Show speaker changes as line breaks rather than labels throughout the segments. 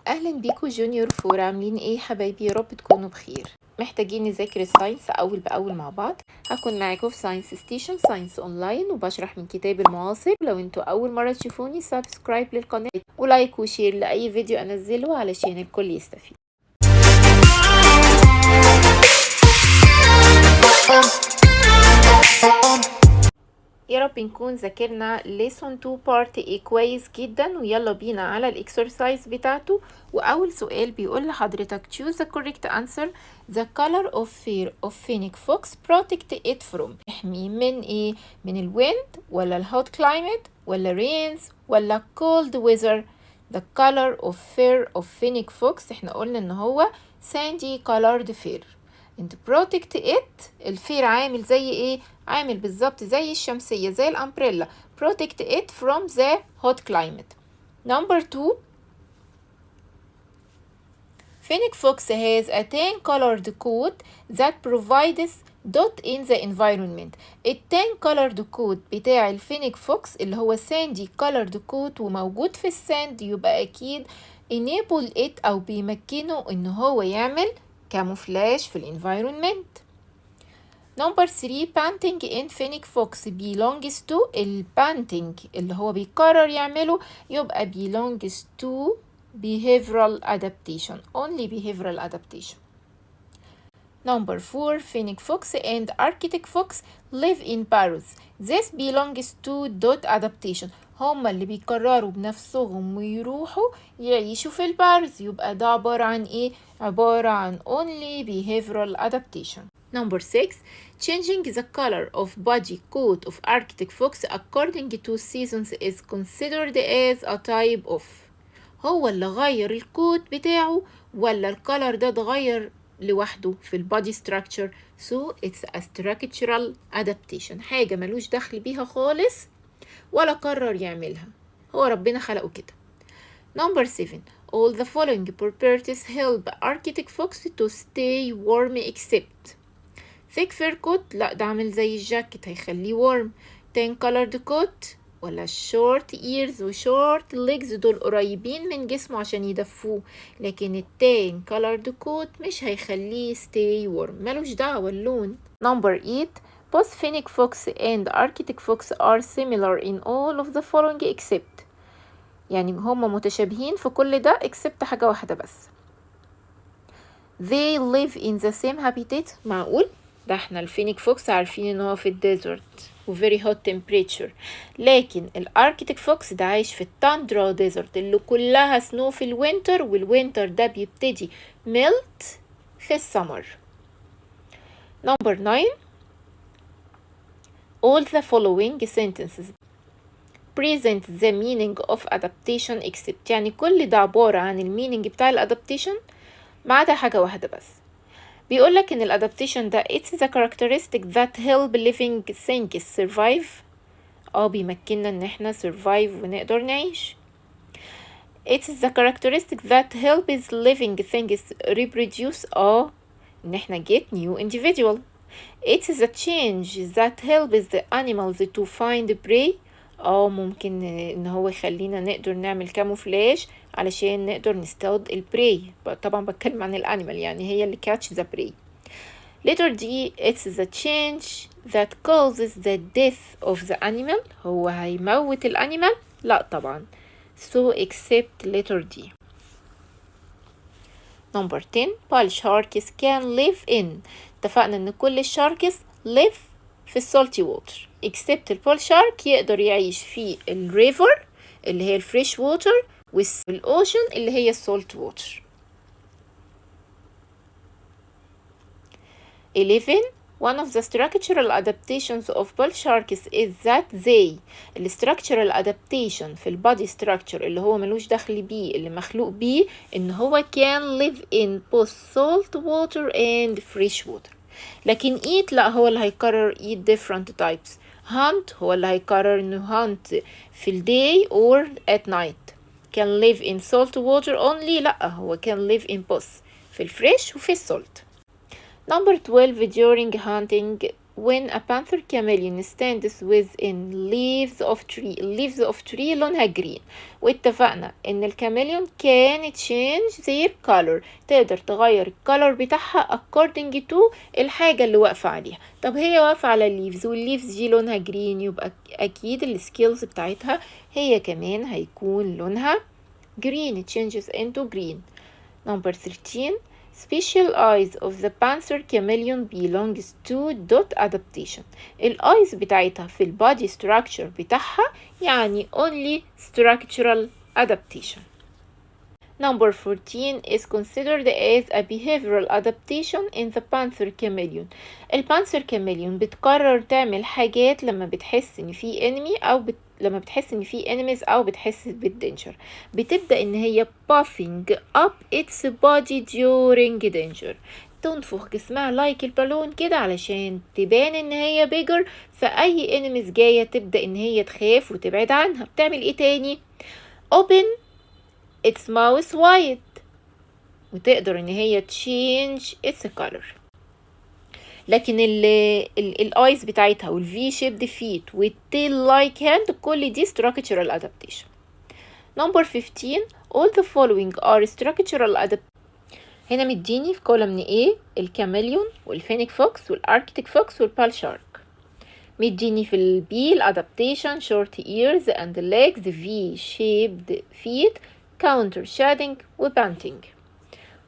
اهلا بيكم جونيور فور. عاملين ايه حبايبي؟ يا رب تكونوا بخير. محتاجين نذاكر الساينس اول باول مع بعض. هكون معاكم في ساينس ستيشن ساينس اونلاين وبشرح من كتاب المعاصر. لو انتوا اول مره تشوفوني سبسكرايب للقناه ولايك وشير لاي فيديو انزله علشان الكل يستفيد. يا رب نكون ذاكرنا lesson 2 part A كويس جدا، ويلا بينا على الاكسرسايز بتاعته. واول سؤال بيقول لحضرتك choose the correct answer. the color of fear of phoenix fox protect it from. يحمي من ايه؟ من الويند ولا الهوت climate ولا rains ولا cold weather؟ the color of fear of phoenix fox احنا قلنا ان هو sandy colored fear. انت protect it، الفير عامل زي ايه؟ عامل بالظبط زي الشمسية، زي الامبريلا. protect it from the hot climate. number 2. Phoenix fox has a tan colored coat that provides dot in the environment. التان colored coat بتاع الفينيك فوكس اللي هو sandy colored coat وموجود في الساند، يبقى اكيد enable it او بيمكنه ان هو يعمل كاموفلاج في الانفايرمنت. number 3. panting in phoenix fox belongs to. البانتنج اللي هو بيقرر يعمله يبقى belongs to behavioral adaptation. only behavioral adaptation. number 4. phoenix fox and arctic fox live in pairs. this belongs to dot adaptation. هما اللي بيقرروا بنفسهم ويروحوا يعيشوا في البارز، يبقى ده عبارة عن ايه؟ عبارة عن only behavioral adaptation. number 6. changing the color of body coat of arctic fox according to seasons is considered as a type of. هو اللي غير الكوت بتاعه ولا الكولر ده اتغير لوحده في البادي structure؟ so it's a structural adaptation. حاجة ملوش دخل بيها خالص ولا قرر يعملها، هو ربنا خلقه كده. number 7. all the following properties help arctic fox to stay warm except. thick fur coat، لا ده عامل زي الجاكيت هيخليه warm. tan colored coat ولا short ears و short legs دول قريبين من جسمه عشان يدفوه، لكن التان colored coat مش هيخليه stay warm، ملوش دعوة اللون. number 8. both phoenix fox and arctic fox are similar in all of the following except. يعني هما متشابهين في كل ده except حاجة واحدة بس. they live in the same habitat. معقول؟ ده احنا الفينيك فوكس عارفين ان هو في الديزرت و very hot temperature، لكن الاركتيك فوكس ده عايش في التاندرا ديزرت اللي كلها سنو في الوينتر، والوينتر ده بيبتدي ميلت في السمر. number 9. all the following sentences present the meaning of adaptation except. يعني كل ده عبارة عن المينينج بتاع الادابتيشن ما عدا حاجة واحدة بس. بيقولك ان الادابتيشن ده it's the characteristic that help living things survive. بيمكننا ان احنا survive ونقدر نعيش. it's the characteristic that helps living things reproduce. ان احنا get new individual. it's the change that helps the animals to find prey. ممكن ان هو يخلينا نقدر نعمل كاموفلاج علشان نقدر نصطاد البري. طبعا بتكلم عن الانيمال، يعني هي اللي catch the prey. letter D. it's the change that causes the death of the animal. هو هيموت الانيمال؟ لا طبعا. so accept letter D. number 10. pale sharks can live in. اتفقنا ان كل الشاركس live في السالتي ووتر except البول شارك يقدر يعيش في الريفر اللي هي الفريش ووتر والاوشن اللي هي السالت ووتر. 11. one of the structural adaptations of bull sharks is that they. structural adaptation في البادي structure اللي هو ملوش دخل بيه، اللي مخلوق بيه ان هو can live in both salt water and fresh water. لكن eat لا، هو اللي هيقرر eat different types. hunt هو اللي هيقرر انه hunt في الداي or at night. can live in salt water only لا، هو can live in both في الفريش وفي السولت. number 12. during hunting when a panther chameleon stands within leaves of tree لونها green. واتفقنا ان الكاميليون can change their color، تقدر تغير الكالر بتاعها according to الحاجة اللي واقفة عليها. طب هي واقفة على الليفز والليفز دي لونها green، يبقى اكيد السكيلز بتاعتها هي كمان هيكون لونها green، it changes into green. Number 13. Special eyes of the panther chameleon belongs to dot adaptation. الeyes بتاعتها في البادي structure بتاعها يعني only structural adaptation. Number 14 is considered as a behavioral adaptation in the panther chameleon. البانثر chameleon بتقرر تعمل حاجات لما بتحس ان في enemy او لما بتحس ان في enemies او بتحس بالدينجر. بتبدأ ان هي puffing up its body during danger، تنفخ جسمها لايك البالون كده علشان تبان ان هي bigger، فأي enemies جاية تبدأ ان هي تخاف وتبعد عنها. بتعمل ايه تاني؟ open its mouth wide، وتقدر ان هي change its color. لكن الايز بتاعتها والفي شيبد فيت والتيل لايك هاند كل دي structural adaptation. Number 15 all the following are structural adaptation. هنا مديني في كولوم A الكاميليون والفينيك فوكس والاركتيك فوكس والبال شارك. مديني في البي الادابتيشن short ears and legs V shaped feet counter shading وبانتينج.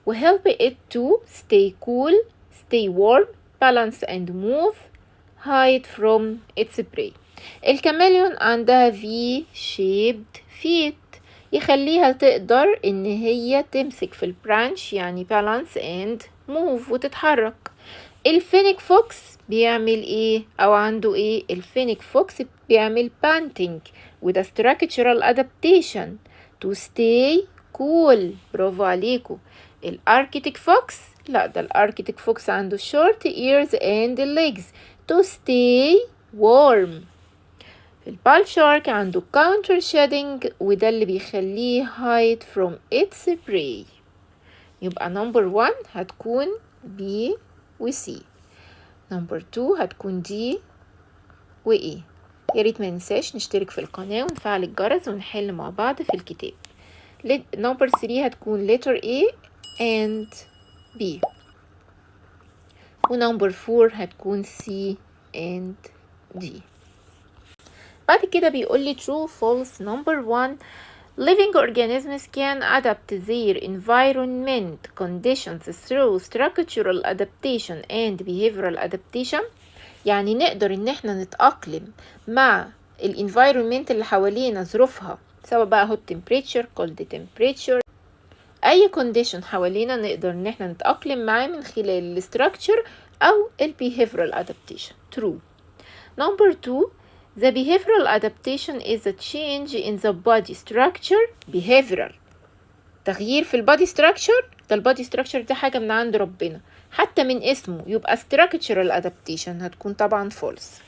وhelp it to stay cool stay warm balance and move hide from its prey. الكاميليون عندها V shaped feet يخليها تقدر ان هي تمسك في البرانش يعني balance and move وتتحرك. الفينيك فوكس بيعمل ايه او عنده ايه؟ الفينيك فوكس بيعمل بانتينج وده structural adaptation to stay cool. برافو عليكم. الاركتيك فوكس لا، ده الاركتيك فوكس عنده short ears and legs to stay warm. البال شارك عنده counter shading وده اللي بيخليه hide from its prey. يبقى number 1 هتكون B و C. number 2 هتكون D و E. يا ريت ما ننساش نشترك في القناة ونفعل الجرس ونحل مع بعض في الكتاب. number 3 هتكون letter A and B. و number 4 هتكون C and D. بعد كده بيقول لي true false. number 1 living organisms can adapt their environment conditions through structural adaptation and behavioral adaptation. يعني نقدر ان احنا نتأقلم مع الانفايرمنت اللي حوالينا ظروفها، سواء بقى hot temperature cold temperature اي condition حوالينا نقدر ان احنا نتأقلم معاه من خلال structure او behavioral adaptation. true. number 2 the behavioral adaptation is a change in the body structure. behavioral تغيير في البادي structure، ده البادي structure دي حاجة من عند ربنا حتى من اسمه، يبقى structural adaptation هتكون طبعا false.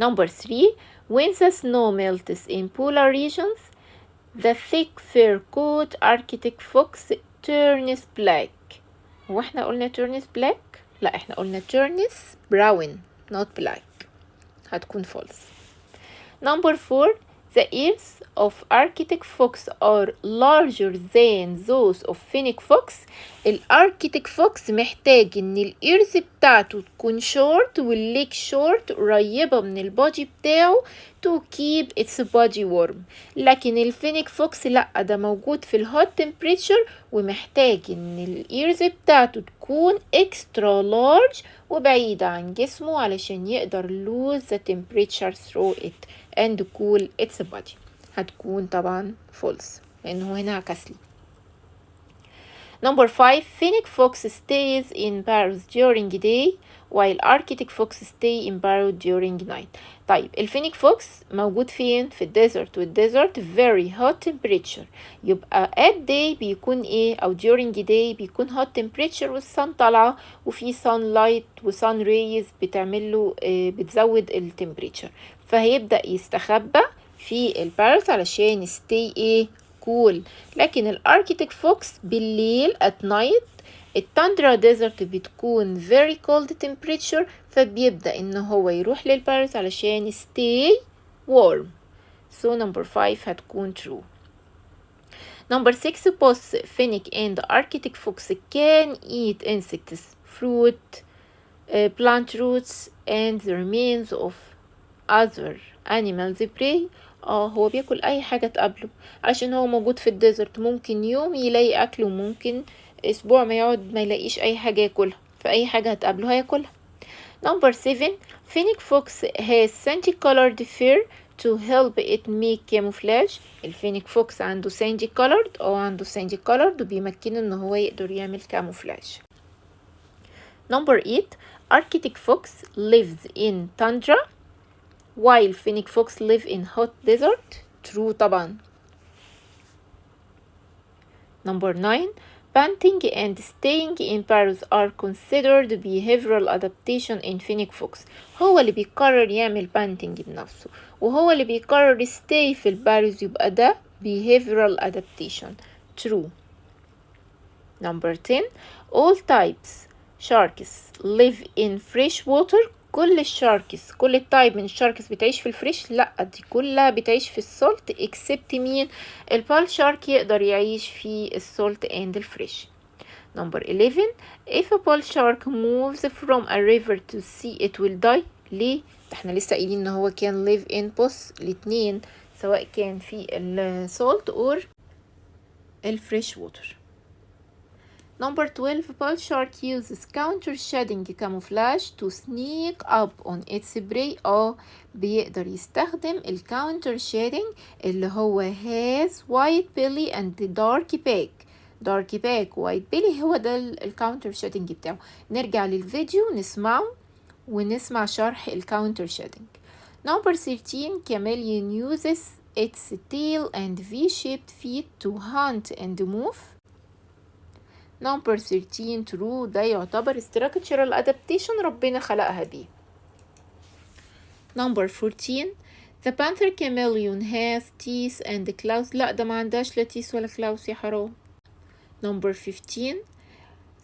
number 3 when the snow melts in polar regions the thick fur coat arctic fox turns black. هو احنا قلنا turns black؟ لا، احنا قلنا turns brown not black، هتكون false. number 4 the ears of arctic fox are larger than those of fennec fox. الاركتيك فوكس محتاج ان الايرز بتاعته تكون short والليك short قريبة من البادي بتاعه to keep its body warm. لكن الفينيك فوكس لا، ده موجود في الهوت temperature ومحتاج ان الايرز بتاعته تكون extra large وبعيدة عن جسمه علشان يقدر lose the temperature through it and cool its body. هتكون طبعا false لأنه هنا عكسلي. number 5 fennec fox stays in burrows during day while arctic fox stay in burrow during night. طيب الفينيك فوكس موجود فين؟ في الديزرت، والديزرت very hot temperature، يبقى at day بيكون ايه او during day بيكون hot temperature والsun طالعة وفي sunlight وsun rays بتعمله بتزود التمبريتشر، فهيبدأ يستخبى في البارز علشان stay ايه cool. لكن الاركتيك فوكس بالليل at night التاندرا ديزرت بتكون very cold temperature، فبيبدأ إن هو يروح للبارز علشان stay warm. So number 5 هتكون true. Number 6 both Finnick and Arctic fox can eat insects, fruit, plant roots and the remains of other animals prey. هو بياكل اي حاجة تقابله عشان هو موجود في الديزرت، ممكن يوم يلاقي اكل وممكن اسبوع ما يقعد ما يلاقيش اي حاجة ياكلها، فاي حاجة هتقابله هياكلها. Number 7 Finnick fox has sandy colored fur to help it make camouflage. الفينيك فوكس عنده sandy colored عنده sandy colored وبيمكنه ان هو يقدر يعمل camouflage. Number 8 Arctic fox lives in tundra while Finnick fox live in hot desert. True طبعا. Number 9 Panting and staying in barrels are considered behavioral adaptation in Finnick fox. هو اللي بيقرر يعمل panting بنفسه وهو اللي بيقرر stay في البارز، يبقى ده behavioral adaptation. True. Number 10 All types sharks live in fresh water. كل الشاركس، كل التايب من الشاركس بتعيش في الفريش؟ لا، دي كلها بتعيش في السولت اكسبت مين؟ البال شارك يقدر يعيش في السولت اند الفريش. Number 11 if a bull shark moves from a river to sea it will die. ليه؟ احنا لسه قايلين ان هو كان live in both الاتنين، سواء كان في السولت or الفريش ووتر. Number 12 bull shark uses counter shedding camouflage to sneak up on its prey. بيقدر يستخدم الكاونتر شيدنج اللي هو has white belly and dark back. dark back white belly هو ده الكاونتر شيدنج بتاعه. نرجع للفيديو نسمعه ونسمع شرح الكاونتر شيدنج. Number 13 chameleon uses its tail and V-shaped feet to hunt and move. Number 13 true، ده يعتبر structural adaptation ربنا خلقها بيه. Number 14 the panther chameleon has teeth and claws. لا، ده ما عندهاش لا teeth ولا claws يا حرام. Number 15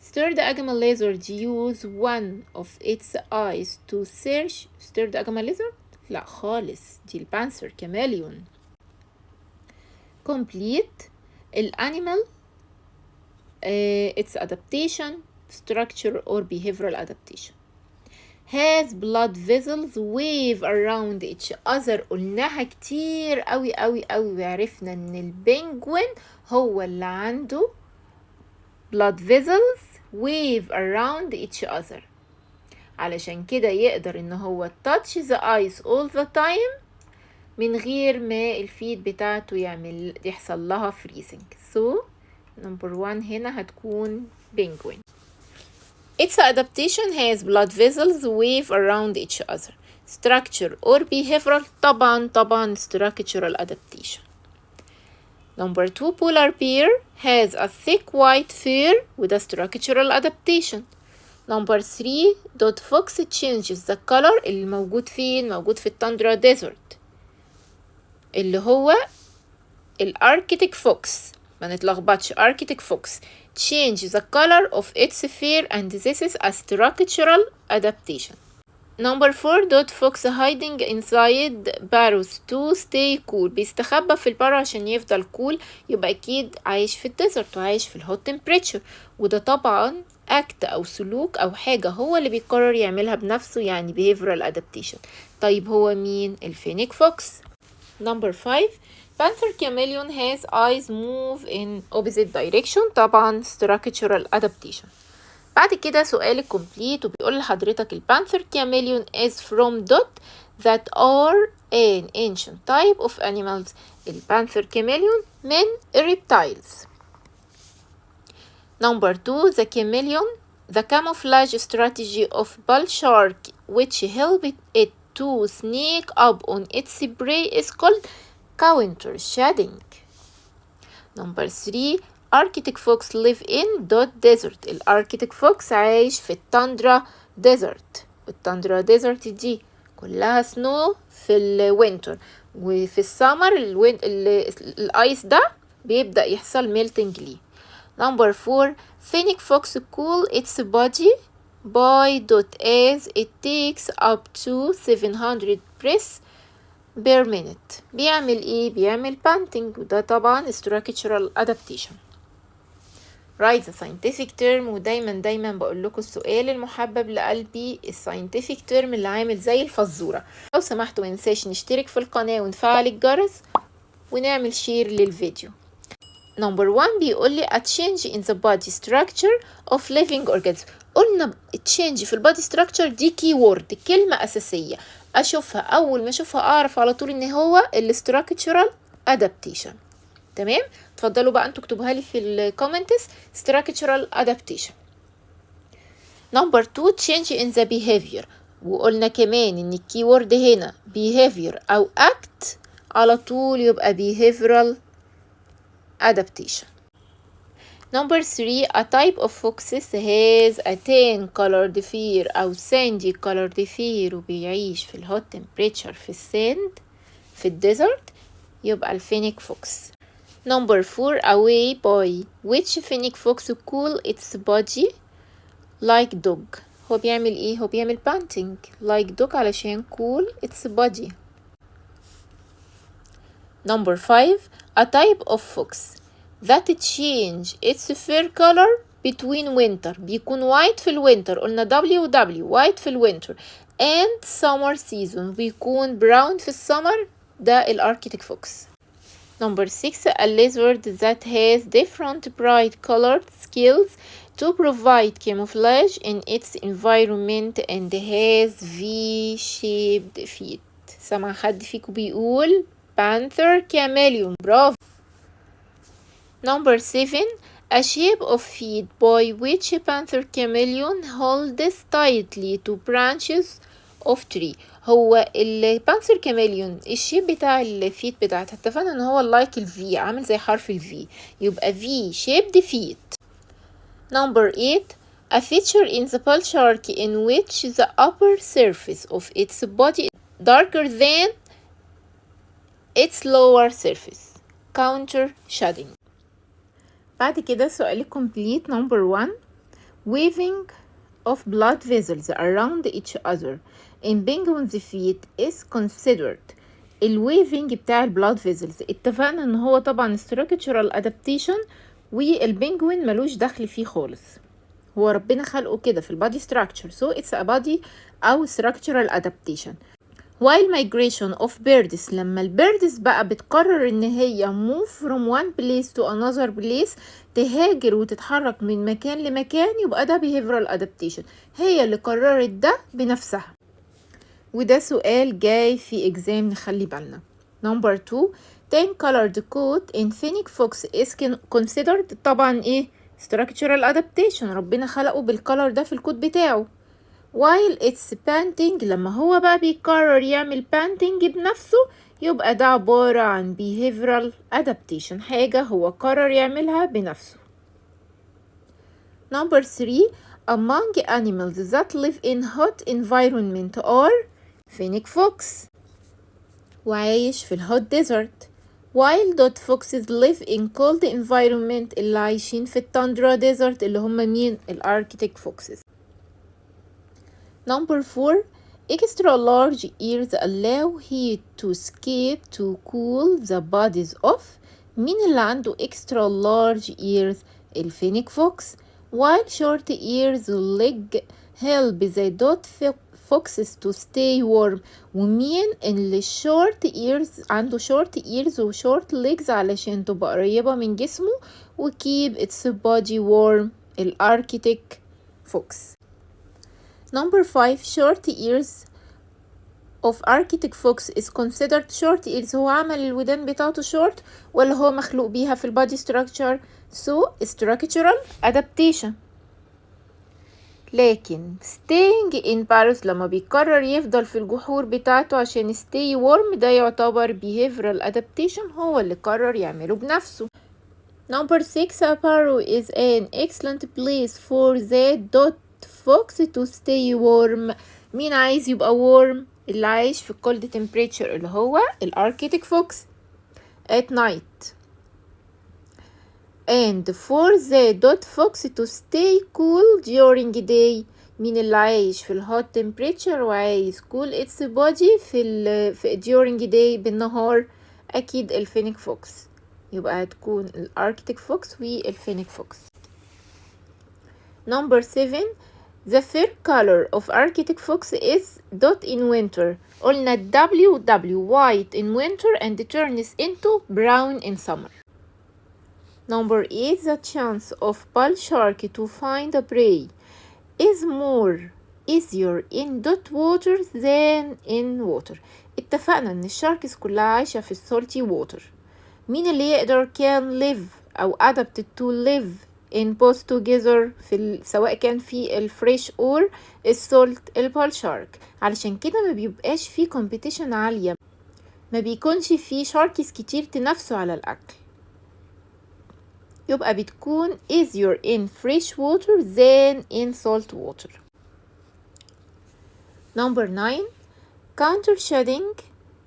stirred agama lizard use one of its eyes to search. stirred agama lizard؟ لا خالص، دي البانثر chameleon. Complete الانيمال its adaptation structure or behavioral adaptation. has blood vessels wave around each other. قلناها كتير قوي قوي قوي وعرفنا ان البنجوين هو اللي عنده blood vessels wave around each other، علشان كده يقدر ان هو touch the ice all the time من غير ما الفيد بتاعته يحصل لها freezing. So number 1 هنا هتكون penguin. Its adaptation has blood vessels wave around each other. Structure or behavioral؟ طبعا structural adaptation. Number 2 polar bear has a thick white fur with a structural adaptation. Number 3 dot fox changes the color. اللي موجود فين؟ موجود في التندرا ديزرت اللي هو الاركتيك فوكس، ما نتلخبطش. Arctic fox change the color of its fur and this is a structural adaptation. Number 4 dot fox hiding inside barrows to stay cool. بيستخبى في البارو عشان يفضل cool، يبقى أكيد عايش في الديزرت وعايش في الهوت temperature، وده طبعا act أو سلوك أو حاجة هو اللي بيقرر يعملها بنفسه، يعني behavioral adaptation. طيب هو مين؟ الفينيك فوكس. Number 5 Panther chameleon has eyes move in opposite direction. طبعا structural adaptation. بعد كده سؤال الكومبليت وبيقول لحضرتك البانثر chameleon is from dot that are an ancient type of animals. البانثر chameleon من reptiles. Number 2 the chameleon the camouflage strategy of bull shark which help it to sneak up on its prey is called counter shedding. Number 3 Arctic fox live in dot desert. الاركتيك فوكس عايش في التندرا ديزرت، والتندرا ديزرت دي كلها سنو في الوينتر، وفي السمر الايس ده بيبدأ يحصل ميلتنج ليه. Number 4, Fennec fox cool its body by dot as it takes up to 700 breaths per minute. بيعمل ايه؟ بيعمل panting، وده طبعا structural adaptation. Write the scientific term. ودايما بقول لكم السؤال المحبب لقلبي الساينتفك تيرم اللي عامل زي الفزورة. لو سمحتوا منساش نشترك في القناة ونفعل الجرس ونعمل شير للفيديو. Number 1 بيقول لي a change in the body structure of living organism. قلنا change في البادي structure دي كي وورد، كلمة أساسية أشوفها أول ما أشوفها أعرف على طول إن هو structural adaptation. تمام؟ اتفضلوا بقى انتوا اكتبوها لي في الكومنتس structural adaptation. Number 2 change in the behavior. وقلنا كمان ان الكي وورد هنا behavior أو act على طول يبقى behavioral adaptation. Number 3 a type of foxes has a tan colored fur أو sandy colored fur وبيعيش في الهوت temperature في الساند في الديزرت يبقى الفينيك فوكس. Number 4 a way by which fennec fox cool its body like dog. هو بيعمل ايه؟ هو بيعمل panting like dog علشان cool its body. Number 5 a type of fox that change its fur color between winter. بيكون white في الوينتر، قلنا W white في الوينتر and summer season بيكون brown في السمر، ده الاركتيك فوكس. Number 6 a lizard that has different bright colored scales to provide camouflage in its environment and has V-shaped feet. سمع حد فيكم بيقول panther chameleon. برافو. Number 7 a shape of feet by which panther chameleon holds tightly to branches of tree. هو البانثر كاميليون الشيب بتاع الفيت بتاعتها اتفقنا ان هو لايك الفي عامل زي حرف الفي يبقى V shaped feet. Number 8 a feature in the bull shark in which the upper surface of its body darker than its lower surface counter shading. بعد كده سؤال complete. Number 1 waving of blood vessels around each other in penguins feet is considered. الويفنج بتاع البلاد فيزلز اتفقنا ان هو طبعا structural adaptation والبنجوين ملوش دخل فيه خالص، هو ربنا خلقه كده في البادي structure so it's a body او structural adaptation. while migration of birds لما البيردز بقى بتقرر ان هي move from one place to another place تهاجر وتتحرك من مكان لمكان يبقى ده behavioral adaptation، هي اللي قررت ده بنفسها، وده سؤال جاي في اكزام نخلي بالنا. Number 2 tan colored coat in fennec fox is considered طبعا ايه structural adaptation، ربنا خلقه بالكولر ده في الكود بتاعه. while it's panting لما هو بقى بيقرر يعمل panting بنفسه يبقى ده عبارة عن behavioral adaptation، حاجة هو قرر يعملها بنفسه. Number 3 among animals that live in hot environment are fennec fox وعايش في الهوت ديزرت، while dot foxes live in cold environment اللي عايشين في التندرا ديزرت اللي هم مين؟ الاركتيك foxes. Number 4 extra large ears allow heat to escape to cool the bodies of. مين اللي عنده extra large ears؟ الفينيك فوكس. while short ears leg help the dot foxes to stay warm. ومين اللي short ears عنده short ears و short legs علشان تبقى قريبة من جسمه و keep its body warm؟ الاركتيك فوكس. Number 5 short ears of Arctic fox is considered short ears. هو عمل الودان بتاعته short ولا هو مخلوق بيها في البادي structure؟ so structural adaptation. لكن staying in Paris لما بيقرر يفضل في الجحور بتاعته عشان stay warm ده يعتبر behavioral adaptation، هو اللي قرر يعمله بنفسه. Number 6 a parrot is an excellent place for the dot fox to stay warm. مين عايز يبقى warm؟ اللي عايش في cold temperature اللي هو الاركتيك fox at night. and for the dot fox to stay cool during day. مين اللي عايش في الهوت temperature وعايز cool its body في during day بالنهار؟ أكيد الفينيك فوكس. يبقى هتكون الأركتيك فوكس والفينيك فوكس. Number 7. The fur color of Arctic fox is dot in winter. قلنا W white in winter and turns into brown in summer. Number 8. The chance of bull shark to find a prey is more easier in dot water than in water. اتفقنا ان الشاركس كلها عايشة في السالتي ووتر. مين اللي يقدر can live أو adapted to live in both together سواء كان في الفريش اور السولت البال شارك؟ علشان كده ما بيبقاش في competition عالية، ما بيكونش في شاركس كتير تنافسوا على الأكل. يبقى بتكون easier in fresh water than in salt water. Number 9. Counter shedding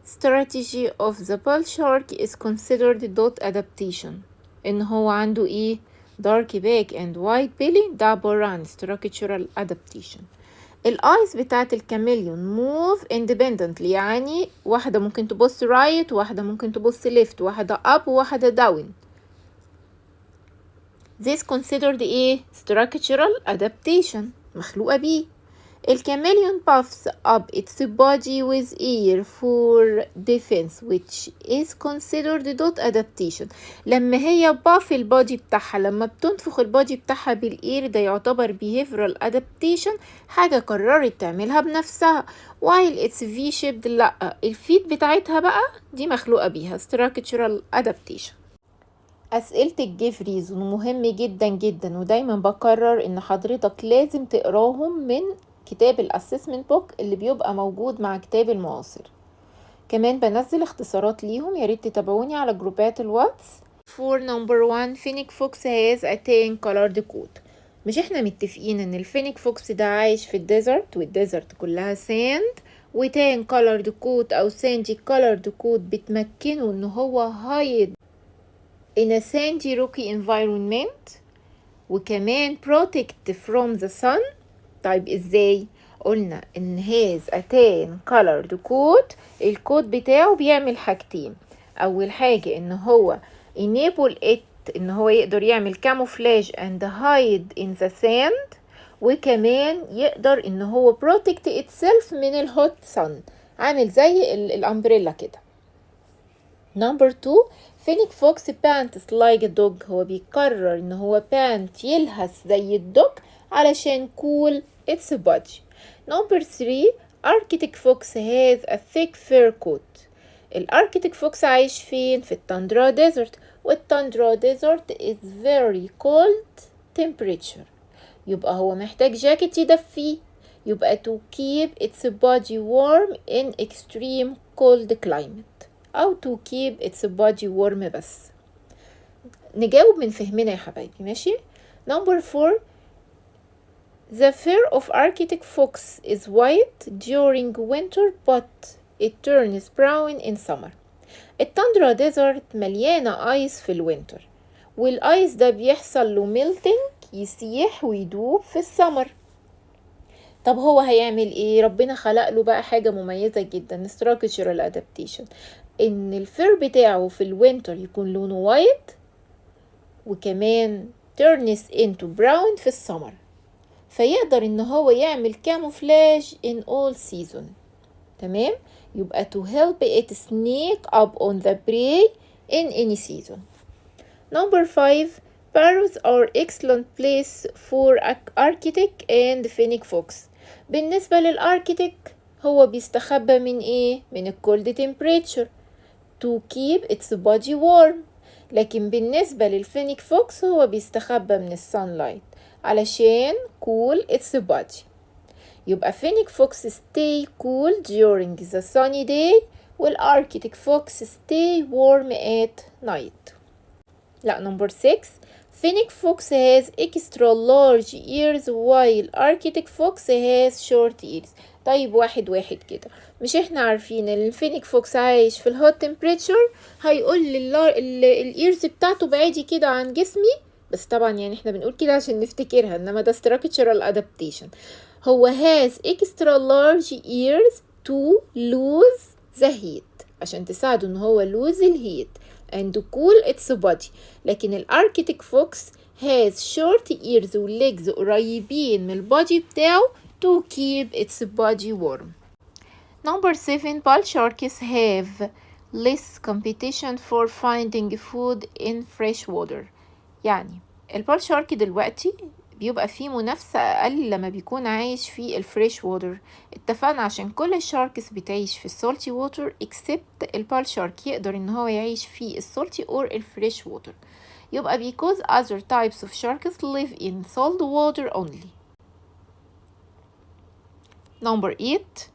strategy of the bull shark is considered dot adaptation. إن هو عنده إيه؟ dark back and white belly، ده عبارة عن structural adaptation. الآيز بتاعت الكاميليون move independently، يعني واحدة ممكن تبص right واحدة ممكن تبص left، واحدة up وواحدة down. This considered إيه؟ structural adaptation، مخلوقة بيه. الكاميليون puffs up its body with air for defense which is considered dot adaptation. لما هي buff البادي بتاعها، لما بتنفخ البادي بتاعها بالاير، ده يعتبر behavioral adaptation، حاجة قررت تعملها بنفسها. while it's V-shaped لأ، الفيت بتاعتها بقى دي مخلوقة بيها structural adaptation. أسئلة الجيفريز مهم جدا جدا، ودايما بكرر ان حضرتك لازم تقراهم من كتاب الاسسمنت بوك اللي بيبقى موجود مع كتاب المعاصر. كمان بنزل اختصارات ليهم، ياريت تتابعوني على جروبات الواتس. For number 1. Fennec fox has a tan colored coat. مش احنا متفقين ان الفينيك فوكس ده عايش في الديزرت، والديزرت كلها ساند، وتان colored coat او ساندي colored coat بتمكنه ان هو hide in a sandy rocky environment، وكمان protect from the sun. طيب ازاي؟ قلنا ان has a tan colored coat، الكوت بتاعه بيعمل حاجتين. اول حاجة ان هو enable it ان هو يقدر يعمل camouflage and hide in the sand، وكمان يقدر ان هو protect itself من الهوت sun، عامل زي الامبريلا كده. Number 2. Fennec fox pants like a dog. هو بيقرر ان هو pant يلهث زي الدوج علشان cool its body. Number 3. Arctic fox has a thick fur coat. الاركتيك فوكس عايش فين؟ في التندرا ديزرت، والتندرا ديزرت is very cold temperature، يبقى هو محتاج جاكيت يدفيه. يبقى to keep its body warm in extreme cold climate، أو to keep its body warm بس. نجاوب من فهمنا يا حبايبي، ماشي؟ Number 4. The fur of Arctic fox is white during winter but it turns brown in summer. التندرا ديزرت مليانة ايس في الوينتر، والايس ده بيحصل له ميلتنج، يسيح ويدوب في السمر. طب هو هيعمل ايه؟ ربنا خلق له بقى حاجة مميزة جدا، structural adaptation، ان الفر بتاعه في الوينتر يكون لونه وايت، وكمان turns into brown في السمر، فيقدر ان هو يعمل camouflage in all season. تمام؟ يبقى to help it sneak up on the prey in any season. Number 5. Burrows are excellent place for Arctic and Fennec fox. بالنسبة للأركتيك هو بيستخبى من ايه؟ من الكولد temperature to keep its body warm. لكن بالنسبة للفينيك فوكس هو بيستخبى من السانلايت علشان cool its body. يبقى فينيك فوكس stay cool during the sunny day، والاركتيك فوكس stay warm at night. لا number 6. Fennec fox has extra large ears while Arctic fox has short ears. طيب واحد كده، مش احنا عارفين ان الفينيك فوكس عايش في الهوت تمبريتشر، هيقول الايرز بتاعته بعيدي كده عن جسمي، بس طبعا يعني احنا بنقول كده عشان نفتكرها، انما ده structural adaptation. هو has extra large ears to lose the heat، عشان تساعده ان هو lose الهيت and cool its body. لكن الاركتيك فوكس has short ears و legs قريبين من البادي بتاعه to keep its body warm. Number 7, bull sharks have less competition for finding food in fresh water. يعني البال شارك دلوقتي بيبقى فيه منافسة أقل لما بيكون عايش في الفريش ووتر. اتفقنا عشان كل الشاركس بتعيش في السولتي ووتر except البال شارك يقدر ان هو يعيش في السولتي or الفريش ووتر. يبقى because other types of sharks live in salt water only. Number 8,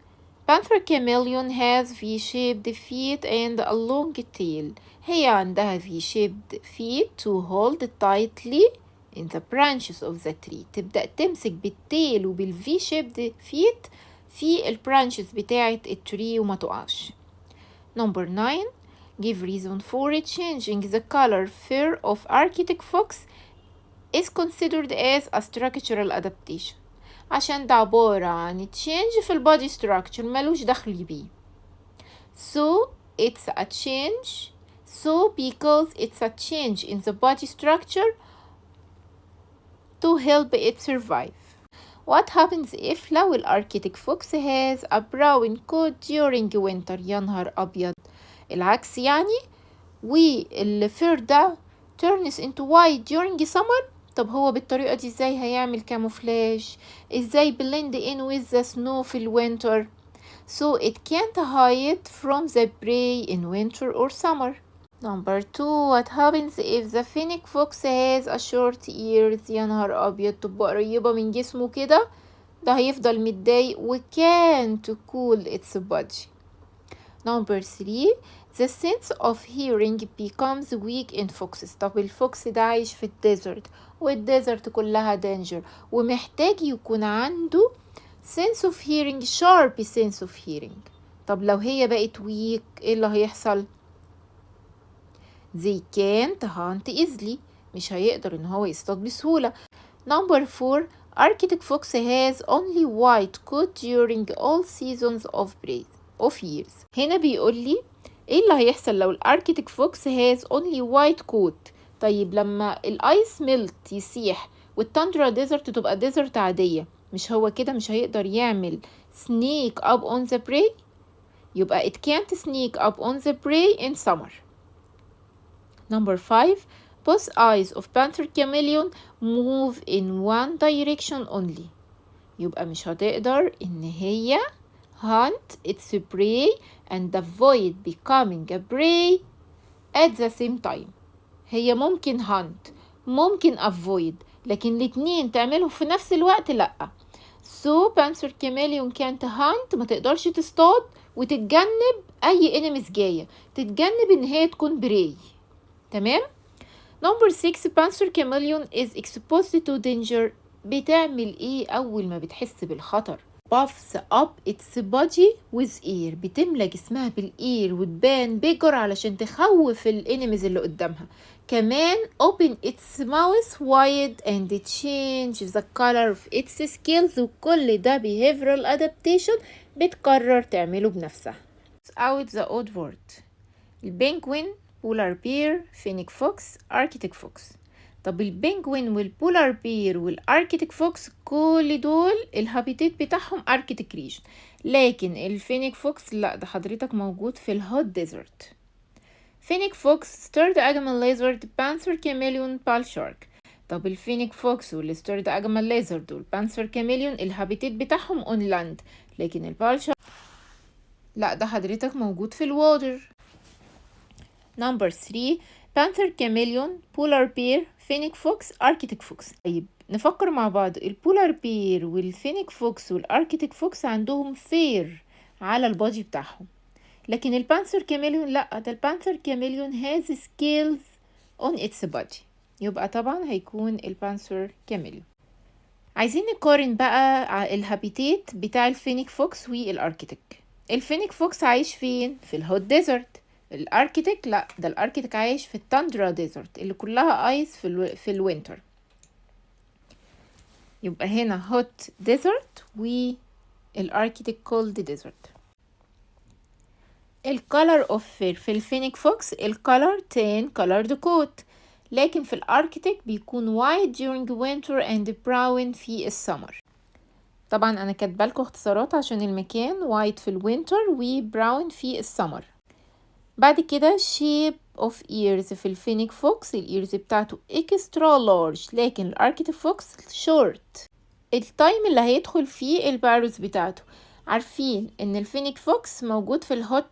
panther chameleon has V-shaped feet and a long tail. هي عندها V-shaped feet to hold tightly in the branches of the tree. تبدأ تمسك بالتيل وبالV-shaped feet في البرانشز بتاعة التري وما تقعش. Number 9, give reason for changing the color fur of Arctic fox is considered as a structural adaptation. عشان ده عبارة عن change في البادي structure ملوش دخل بيه. So it's a change. So because it's a change in the body structure to help it survive. What happens if لو الاركتيك فوكس has a brown coat during winter؟ يا نهار أبيض، العكس يعني، والفير ده turns into white during summer. طب هو بالطريقة دي ازاي هيعمل كاموفلاج؟ ازاي blend in with the snow في الوينتر؟ So it can't hide from the prey in winter or summer. Number 2, what happens if the fennec fox has a short ears؟ يا نهار أبيض، تبقى قريبة من جسمه كده، ده هيفضل متضايق و can't cool its body. Number 3, the sense of hearing becomes weak in foxes. طب الفوكس ده عايش في الديزرت، والديزرت كلها danger، ومحتاج يكون عنده sense of hearing، sharp sense of hearing. طب لو هي بقت weak ايه اللي هيحصل؟ they can't hunt easily، مش هيقدر ان هو يصطاد بسهولة. Number 4, Arctic fox has only white coat during all seasons of years. هنا بيقول لي ايه اللي هيحصل لو الاركتيك فوكس has only white coat؟ طيب لما الايس ميلت يسيح والتندرا ديزرت تبقى ديزرت عادية، مش هو كده مش هيقدر يعمل sneak up on the prey؟ يبقى it can't sneak up on the prey in summer. Number 5, both eyes of panther chameleon move in one direction only. يبقى مش هتقدر ان هي hunt its prey and avoid becoming a prey at the same time. هي ممكن hunt ممكن avoid، لكن الاتنين تعملهم في نفس الوقت لأ. So panther chameleon can't hunt، ما تقدرش تصطاد وتتجنب اي enemies جاية، تتجنب ان هي تكون prey. تمام. Number 6, panther chameleon is exposed to danger. بتعمل ايه اول ما بتحس بالخطر؟ puffs up its body with air، بتملى جسمها بالاير وتبان bigger علشان تخوف الانيميز اللي قدامها. كمان open its mouth wide and change the color of its scales، وكل ده behavioral adaptation بتقرر تعمله بنفسها. out the odd word. البنجوين، بولار بير، فينيك فوكس، اركتيك فوكس. طب البنجوين والبولار بير والاركتيك فوكس كل دول الهابيتات بتاعهم اركتيك ريجن، لكن الفينيك فوكس لا، ده حضرتك موجود في الهوت ديزرت. فينيك فوكس، ستيرد اجمال ليزرد، بانثر كاميليون، بال شارك. طب الفينيك فوكس والستيرد اجمال ليزرد والبانثر كاميليون الهابيتات بتاعهم اون لاند، لكن البال شارك لا، ده حضرتك موجود في الواتر. Number 3, panther chameleon, polar bear, phoenix fox, arctic fox. طيب نفكر مع بعض، البولار بير والفينيك فوكس والاركتيك فوكس عندهم فير على البادي بتاعهم، لكن البانثر كاميليون لا، ده البانثر كاميليون has scales on its body، يبقى طبعا هيكون البانثر كاميليون. عايزين نقارن بقى الهابيتات بتاع الفينيك فوكس والاركتيك. الفينيك فوكس عايش فين؟ في الهوت ديزرت. الاركتيك لا، ده الاركتيك عايش في التاندرا ديزرت اللي كلها ايس في الوينتر. يبقى هنا هوت ديزرت والاركتيك كولد ديزرت. الكالر اوف فير في الفينيك فوكس الكالر تان colored coat، لكن في الاركتيك بيكون white during winter and brown في السمر. طبعا انا كاتبالكوا اختصارات عشان المكان، white في الوينتر وبراون في السمر. بعد كده shape of ears في الفينيك فوكس الايرز بتاعته extra large، لكن الاركتيك فوكس short. التايم اللي هيدخل فيه الباروز بتاعته، عارفين ان الفينيك فوكس موجود في الهوت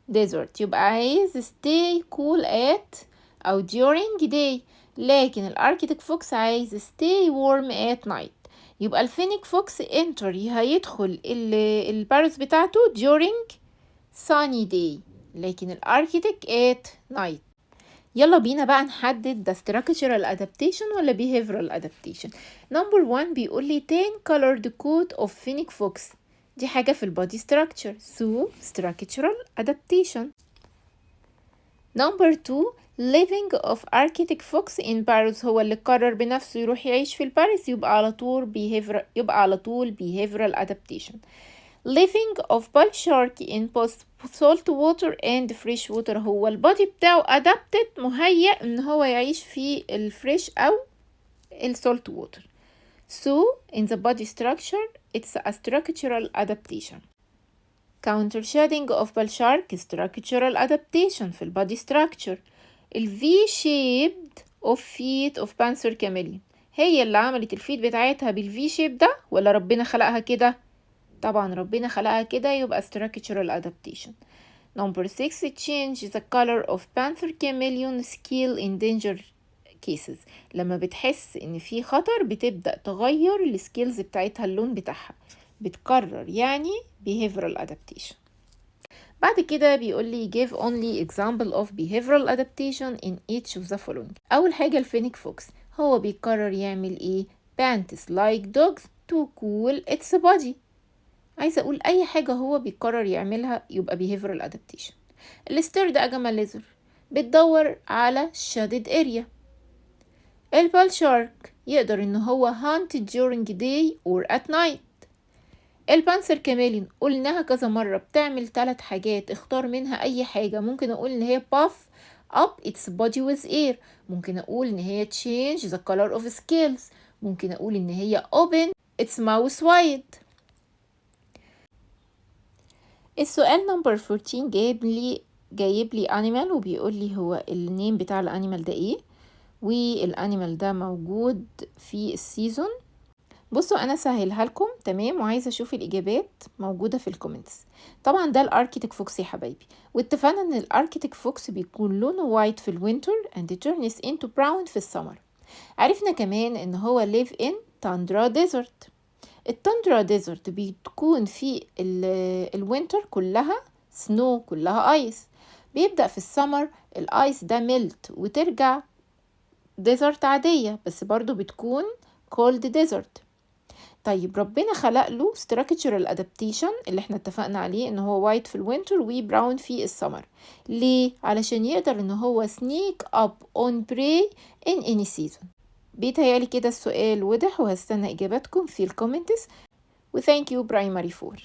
ديزرت، يبقى عايز stay cool at او during day، لكن الاركتيك فوكس عايز stay warm at night. يبقى الفينيك فوكس enter هيدخل الباروز بتاعته during sunny day، لكن الاركتيك at night. يلا بينا بقى نحدد ده structural adaptation ولا behavioral adaptation. number 1 بيقول لي 10 colored coat of phoenix fox، دي حاجة في البودي structure، so structural adaptation. number 2 living of arctic fox in Paris، هو اللي قرر بنفسه يروح يعيش في الباريس، يبقى على طول behavioral adaptation. living of bull shark in both salt water and fresh water، هو البودي بتاعه adapted مهيأ ان هو يعيش في الفريش او السولت water. so in the body structure it's a structural adaptation. counter shading of bull shark structural adaptation في البودي structure. ال V-shaped of feet of panther chameleon، هي اللي عملت الفيت بتاعتها بالفي شيب ده ولا ربنا خلقها كده؟ طبعا ربنا خلقها كده، يبقى structural adaptation. number 6 change the color of panther chameleon scale in danger cases، لما بتحس ان في خطر بتبدأ تغير السكيلز بتاعتها، اللون بتاعها بتقرر، يعني behavioral adaptation. بعد كده بيقول لي give only example of behavioral adaptation in each of the following. اول حاجة الفينيك فوكس هو بيقرر يعمل ايه؟ pants like dogs to cool its body. عايزة اقول اي حاجة هو بيقرر يعملها يبقى behavioral adaptation. الستيرد اجمل ليزر بتدور على shaded area. البال شارك يقدر ان هو hunt during day or at night. البانسر كاميلين قلناها كذا مرة بتعمل 3 حاجات، اختار منها اي حاجة. ممكن اقول ان هي puff up its body with air، ممكن اقول ان هي change the color of scales، ممكن اقول ان هي open its mouth wide. السؤال نمبر 14 جايب لي animal وبيقول لي هو النيم بتاع الانيمال ده ايه، والانيمال ده موجود في السيزون. بصوا انا سهلها لكم تمام، وعايزه اشوف الاجابات موجوده في الكومنتس. طبعا ده الاركتيك فوكس يا حبايبي، واتفقنا ان الاركتيك فوكس بيكون لونه وايت في الوينتر and turns into brown في السمر. عرفنا كمان ان هو live in tundra desert. التندرا ديزرت بتكون في الوينتر كلها سنو، كلها ايس. بيبدأ في السمر الايس ده ميلت وترجع ديزرت عادية، بس برضو بتكون كولد ديزرت. طيب ربنا خلق له structural adaptation اللي احنا اتفقنا عليه ان هو وايت في الوينتر وبراون في السمر. ليه؟ علشان يقدر ان هو sneak up on prey in any season. بيتهيالي كده السؤال وضح، وهستنى اجاباتكم في الكومنتس. وثانك يو برايمري 4.